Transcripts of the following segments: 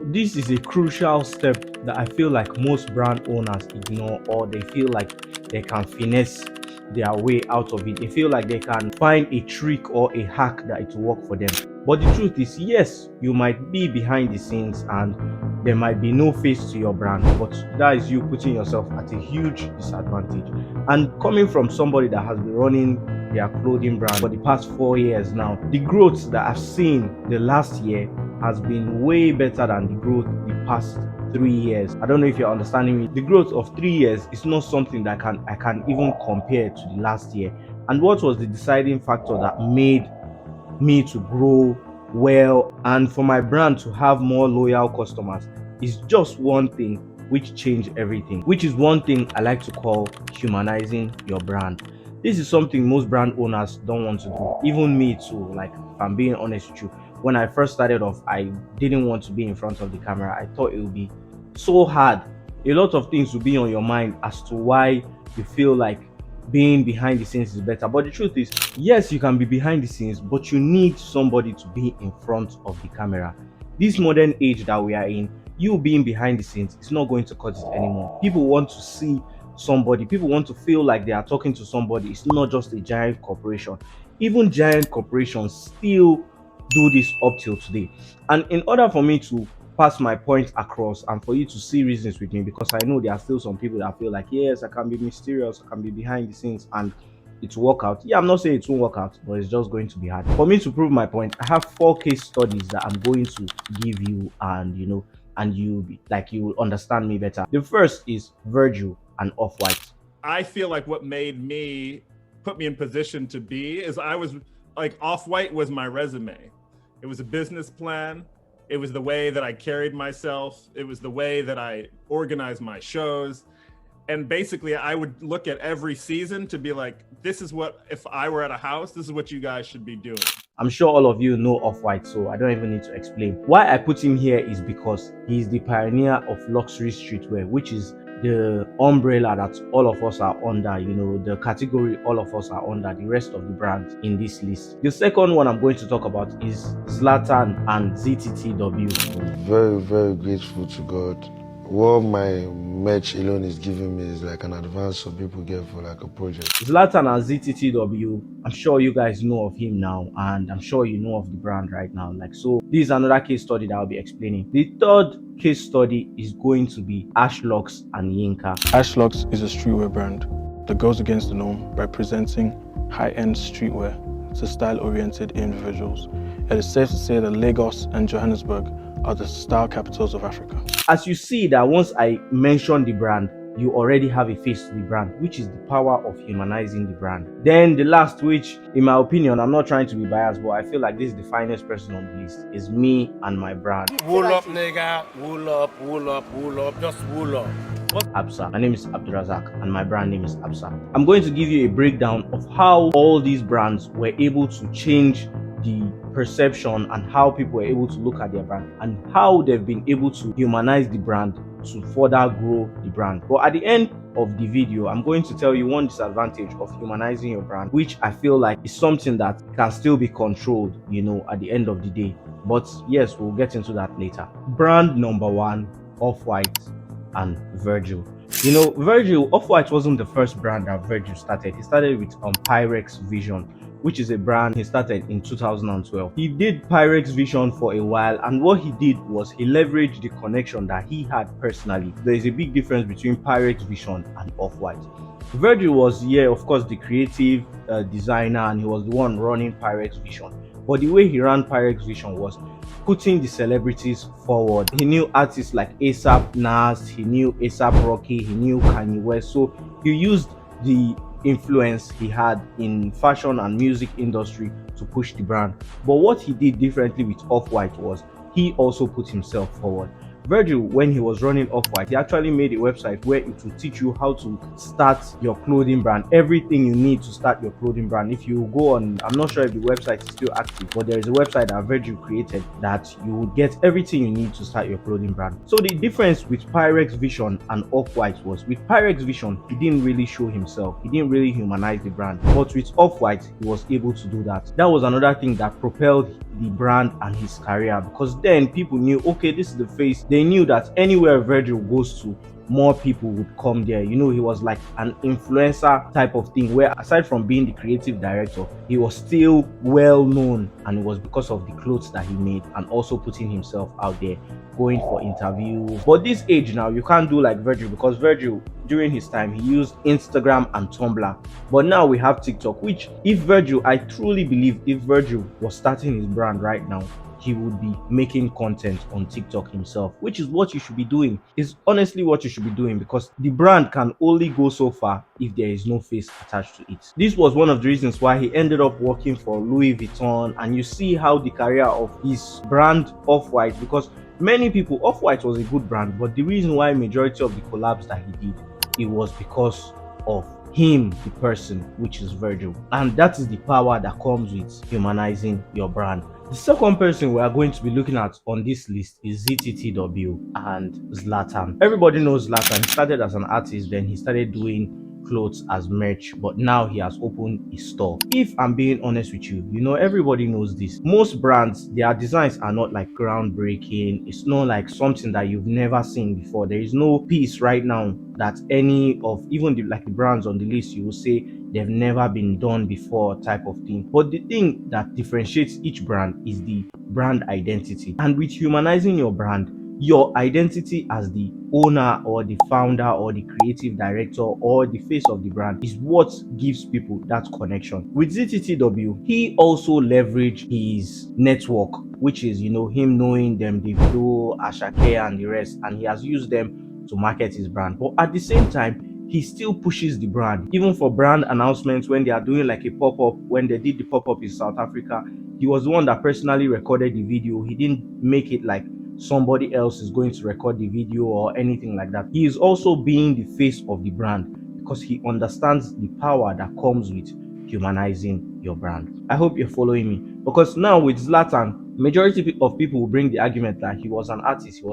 this is a crucial step that I feel like most brand owners ignore, or they feel like they can finesse their way out of it. They feel like they can find a trick or a hack that it will work for them. But the truth is, yes, you might be behind the scenes and there might be no face to your brand, but that is you putting yourself at a huge disadvantage. And coming from somebody that has been running their clothing brand for the past 4 years now, the growth that I've seen the last year has been way better than the growth the past 3 years. I don't know if you're understanding me. The growth of 3 years is not something that I can even compare to the last year. And what was the deciding factor that made me to grow well and for my brand to have more loyal customers is just one thing which changed everything, which is one thing I like to call humanizing your brand. This is something most brand owners don't want to do, even me too. Like, if I'm being honest with you, when I first started off, I didn't want to be in front of the camera. I thought it would be so hard. A lot of things will be on your mind as to why you feel like being behind the scenes is better. But the truth is, yes, you can be behind the scenes, but you need somebody to be in front of the camera. This modern age that we are in, you being behind the scenes is not going to cut it anymore. People want to see somebody, people want to feel like they are talking to somebody. It's not just a giant corporation. Even giant corporations still do this up till today. And in order for me to pass my point across and for you to see reasons with me, because I know there are still some people that feel like, yes, I can be mysterious, I can be behind the scenes and it will work out. Yeah, I'm not saying it won't work out, but it's just going to be hard. For me to prove my point, I have 4 case studies that I'm going to give you, and you will understand me better. The first is Virgil and Off-White. I feel like what made me put me in position to be is I was like, Off-White was my resume. It was a business plan. It was the way that I carried myself. It was the way that I organized my shows. And basically I would look at every season to be like, this is what, if I were at a house, this is what you guys should be doing. I'm sure all of you know Off-White, so I don't even need to explain. Why I put him here is because he's the pioneer of luxury streetwear, which is the umbrella that all of us are under, the category all of us are under, the rest of the brands in this list. The second one I'm going to talk about is Zlatan and ZTTW. I'm very, very grateful to God. What my merch alone is giving me is like an advance some people get for like a project. Zlatan and ZTTW, I'm sure you guys know of him now, and I'm sure you know of the brand right now. So this is another case study that I'll be explaining. The third case study is going to be Ashlocks and Yinka. Ashlocks is a streetwear brand that goes against the norm by presenting high-end streetwear to style-oriented individuals. It is safe to say that Lagos and Johannesburg are the style capitals of Africa. As you see that once I mention the brand, you already have a face to the brand, which is the power of humanizing the brand. Then the last, which in my opinion, I'm not trying to be biased, but I feel like this is the finest person on the list, is me and my brand. Wool up, nigga. Wool up, wool up, wool up. Just wool up. Absa. My name is Abdurazak and my brand name is Absa. I'm going to give you a breakdown of how all these brands were able to change the perception and how people were able to look at their brand and how they've been able to humanize the brand to further grow the brand. But at the end of the video, I'm going to tell you one disadvantage of humanizing your brand, which I feel like is something that can still be controlled, at the end of the day. But yes, we'll get into that later. Brand number 1, Off-White and Virgil. Virgil, Off-White wasn't the first brand that Virgil started. He started with Pyrex Vision, which is a brand he started in 2012. He did Pyrex Vision for a while, and what he did was he leveraged the connection that he had personally. There is a big difference between Pyrex Vision and Off-White. Virgil was, of course, the creative designer, and he was the one running Pyrex Vision. But the way he ran Pyrex Vision was putting the celebrities forward. He knew artists like ASAP Nas, he knew ASAP Rocky, he knew Kanye West. So he used the influence he had in fashion and music industry to push the brand. But what he did differently with Off-White was he also put himself forward. Virgil, when he was running Off-White, he actually made a website where it will teach you how to start your clothing brand, everything you need to start your clothing brand. If you go on, I'm not sure if the website is still active, but there is a website that Virgil created that you will get everything you need to start your clothing brand. So the difference with Pyrex Vision and Off-White was, with Pyrex Vision, he didn't really show himself, he didn't really humanize the brand. But with Off-White, he was able to do that. That was another thing that propelled the brand and his career, because then people knew, okay, this is the face. They knew that anywhere Virgil goes to, more people would come there. You know, he was like an influencer type of thing, where aside from being the creative director, he was still well known, and it was because of the clothes that he made and also putting himself out there, going for interviews. But this age now, you can't do like Virgil, because Virgil during his time he used Instagram and Tumblr. But now we have TikTok, which if Virgil, I truly believe if Virgil was starting his brand right now, he would be making content on TikTok himself, which is what you should be doing. Is honestly what you should be doing, because the brand can only go so far if there is no face attached to it. This was one of the reasons why he ended up working for Louis Vuitton, and you see how the career of his brand Off-White, because many people, Off-White was a good brand, but the reason why majority of the collabs that he did, it was because of him, the person, which is Virgil. And that is the power that comes with humanizing your brand. The second person we are going to be looking at on this list is ZTTW and Zlatan. Everybody knows Zlatan. He started as an artist, then he started doing clothes as merch, but now he has opened a store. If I'm being honest with you, you know, everybody knows this. Most brands, their designs are not like groundbreaking. It's not like something that you've never seen before. There is no piece right now that any of even the brands on the list you will say they've never been done before type of thing. But the thing that differentiates each brand is the brand identity. And with humanizing your brand, your identity as the owner or the founder or the creative director or the face of the brand is what gives people that connection. With ZTTW, he also leveraged his network, which is, you know, him knowing them, Davido, Ashake and the rest, and he has used them to market his brand. But at the same time, he still pushes the brand. Even for brand announcements, when they are doing like a pop-up, when they did the pop-up in South Africa, he was the one that personally recorded the video. He didn't make it like somebody else is going to record the video or anything like that. He is also being the face of the brand because he understands the power that comes with humanizing your brand. I hope you're following me, because now with Zlatan, majority of people will bring the argument that he was an artist,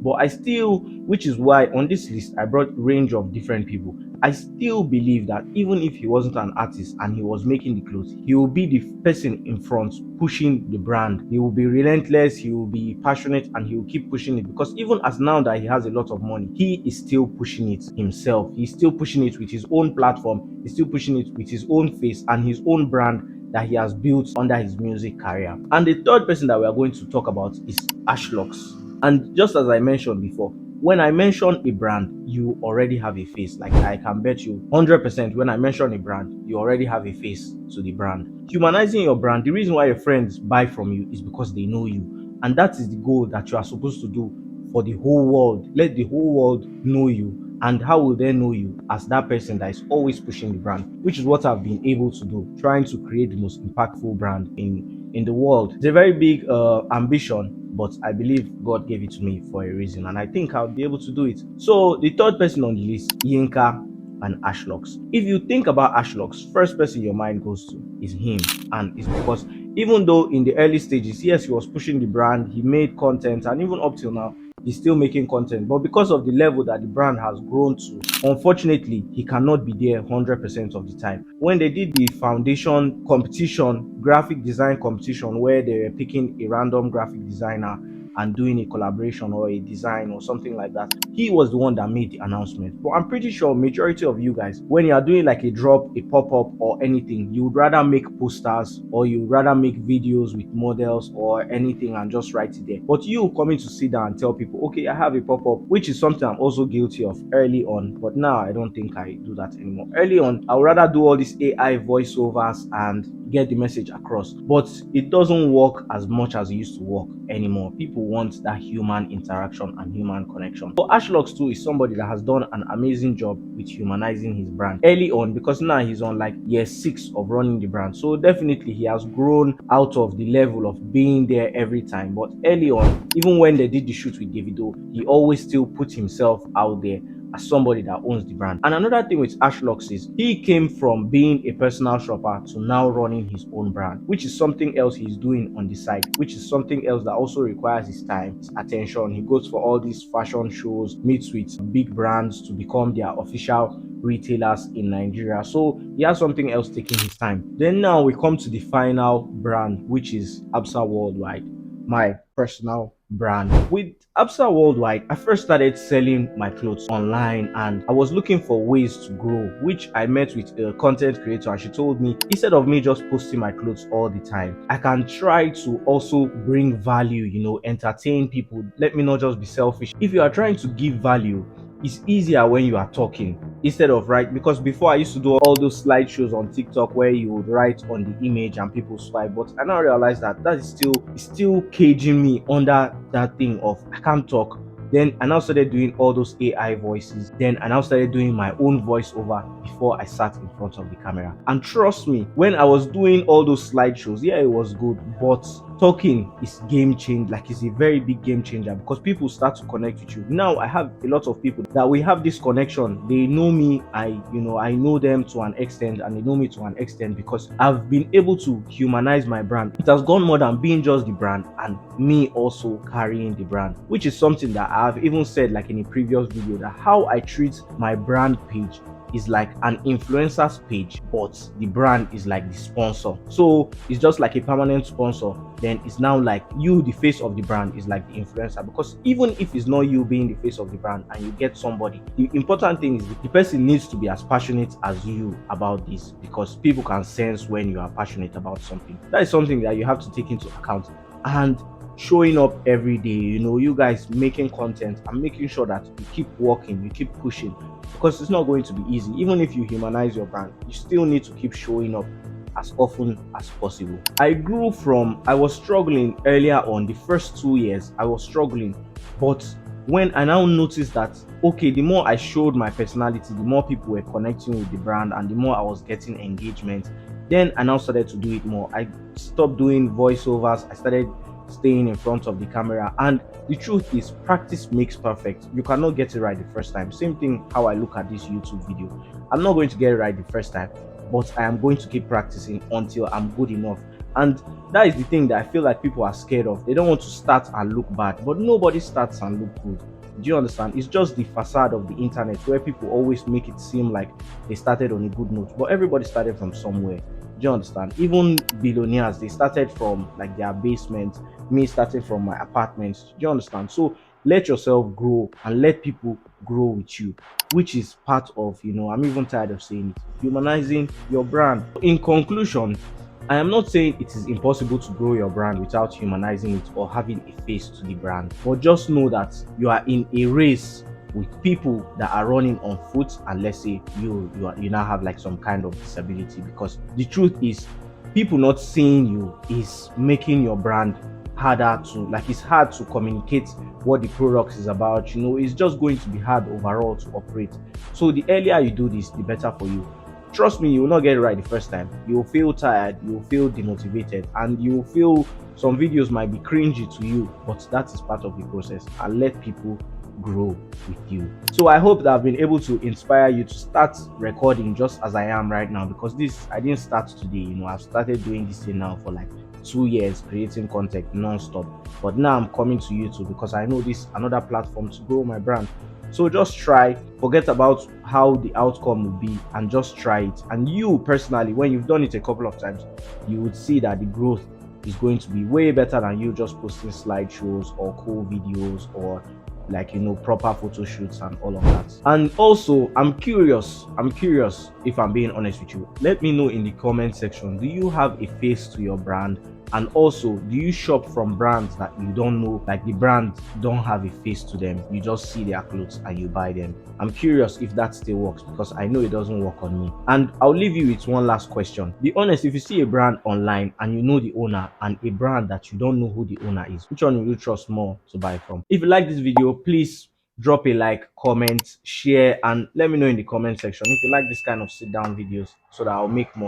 but I still, which is why on this list I brought range of different people. I still believe that even if he wasn't an artist and he was making the clothes, he will be the person in front pushing the brand. He will be relentless, he will be passionate, and he will keep pushing it, because even as now that he has a lot of money, he is still pushing it himself. He's still pushing it with his own platform, he's still pushing it with his own face and his own brand that he has built under his music career. And the third person that we are going to talk about is Ashlocks. And just as I mentioned before, when I mention a brand, you already have a face. Like I can bet you 100% when I mention a brand, you already have a face to the brand. Humanizing your brand, the reason why your friends buy from you is because they know you. And that is the goal that you are supposed to do for the whole world. Let the whole world know you. And how will they know you? As that person that is always pushing the brand, which is what I've been able to do, trying to create the most impactful brand in the world. It's a very big ambition, but I believe God gave it to me for a reason, and I think I'll be able to do it. So the third person on the list, Yinka and Ashlocks. If you think about Ashlocks, first person your mind goes to is him, and it's because even though in the early stages, yes, he was pushing the brand, he made content, and even up till now, he's still making content. But because of the level that the brand has grown to, unfortunately, he cannot be there 100% of the time. When they did the foundation competition, graphic design competition, where they were picking a random graphic designer and doing a collaboration or a design or something like that, he was the one that made the announcement. But I'm pretty sure majority of you guys, when you are doing like a drop, a pop-up or anything, you would rather make posters or you would rather make videos with models or anything and just write it there. But you coming to sit down and tell people, okay, I have a pop-up, which is something I'm also guilty of early on, but now I don't think I do that anymore. Early on, I would rather do all these AI voiceovers and get the message across, but it doesn't work as much as it used to work anymore. People want that human interaction and human connection. So Ashlocks too is somebody that has done an amazing job with humanizing his brand early on, because now he's on like year 6 of running the brand. So definitely he has grown out of the level of being there every time. But early on, even when they did the shoot with Davido, he always still put himself out there as somebody that owns the brand. And another thing with Ashlocks is he came from being a personal shopper to now running his own brand, which is something else he's doing on the side, which is something else that also requires his time, his attention. He goes for all these fashion shows, meets with big brands to become their official retailers in Nigeria. So he has something else taking his time. Then now we come to the final brand, which is Absa Worldwide, my personal brand. With Absa Worldwide, I first started selling my clothes online and I was looking for ways to grow, which I met with a content creator and she told me instead of me just posting my clothes all the time, I can try to also bring value, entertain people. Let me not just be selfish. If you are trying to give value, it's easier when you are talking instead of right, because before I used to do all those slideshows on TikTok where you would write on the image and people swipe, but I now realize that that is still caging me under that thing of I can't talk. Then I now started doing all those AI voices. Then I now started doing my own voiceover before I sat in front of the camera. And trust me, when I was doing all those slideshows, yeah, it was good, but talking is game change. Like it's a very big game changer because people start to connect with you. Now I have a lot of people that we have this connection. They know me. I know them to an extent, and they know me to an extent because I've been able to humanize my brand. It has gone more than being just the brand and me also carrying the brand, which is something that I've even said like in a previous video, that how I treat my brand page is like an influencer's page, but the brand is like the sponsor. So it's just like a permanent sponsor. Then it's now like you, the face of the brand, is like the influencer. Because even if it's not you being the face of the brand and you get somebody, the important thing is the person needs to be as passionate as you about this, because people can sense when you are passionate about something. That is something that you have to take into account. And showing up every day, you guys making content and making sure that you keep working, you keep pushing, because it's not going to be easy. Even if you humanize your brand, you still need to keep showing up as often as possible. I was struggling earlier on. The first 2 years I was struggling, but when I now noticed that okay, the more I showed my personality, the more people were connecting with the brand and the more I was getting engagement, then I now started to do it more. I stopped doing voiceovers. I started staying in front of the camera. And the truth is, practice makes perfect. You cannot get it right the first time. Same thing how I look at this YouTube video. I'm not going to get it right the first time, but I am going to keep practicing until I'm good enough. And that is the thing that I feel like people are scared of. They don't want to start and look bad, but nobody starts and look good. Do you understand? It's just the facade of the internet where people always make it seem like they started on a good note, but everybody started from somewhere. Do you understand? Even billionaires, they started from like their basement. Me starting from my apartment. Do you understand? So let yourself grow and let people grow with you, which is part of, I'm even tired of saying it, humanizing your brand. In conclusion, I am not saying it is impossible to grow your brand without humanizing it or having a face to the brand, but just know that you are in a race with people that are running on foot, and let's say you now have like some kind of disability, because the truth is people not seeing you is making your brand harder to, like, it's hard to communicate what the product is about. It's just going to be hard overall to operate. So the earlier you do this, the better for you. Trust me, you will not get it right the first time. You will feel tired, you will feel demotivated, and you will feel some videos might be cringy to you, but that is part of the process. And let people grow with you. So I hope that I've been able to inspire you to start recording just as I am right now, because I didn't start today. I've started doing this thing now for like 2 years, creating content non-stop, but now I'm coming to YouTube because I know this is another platform to grow my brand. So just try, forget about how the outcome will be, and just try it. And you personally, when you've done it a couple of times, you would see that the growth is going to be way better than you just posting slideshows or cool videos or like proper photo shoots and all of that. And also, I'm curious if I'm being honest with you, let me know in the comment section, do you have a face to your brand? And also, do you shop from brands that you don't know, like the brands don't have a face to them, you just see their clothes and you buy them? I'm curious if that still works, because I know it doesn't work on me. And I'll leave you with one last question. Be honest, if you see a brand online and you know the owner, and a brand that you don't know who the owner is, which one will you trust more to buy from? If you like this video, please drop a like, comment, share, and let me know in the comment section if you like this kind of sit down videos so that I'll make more.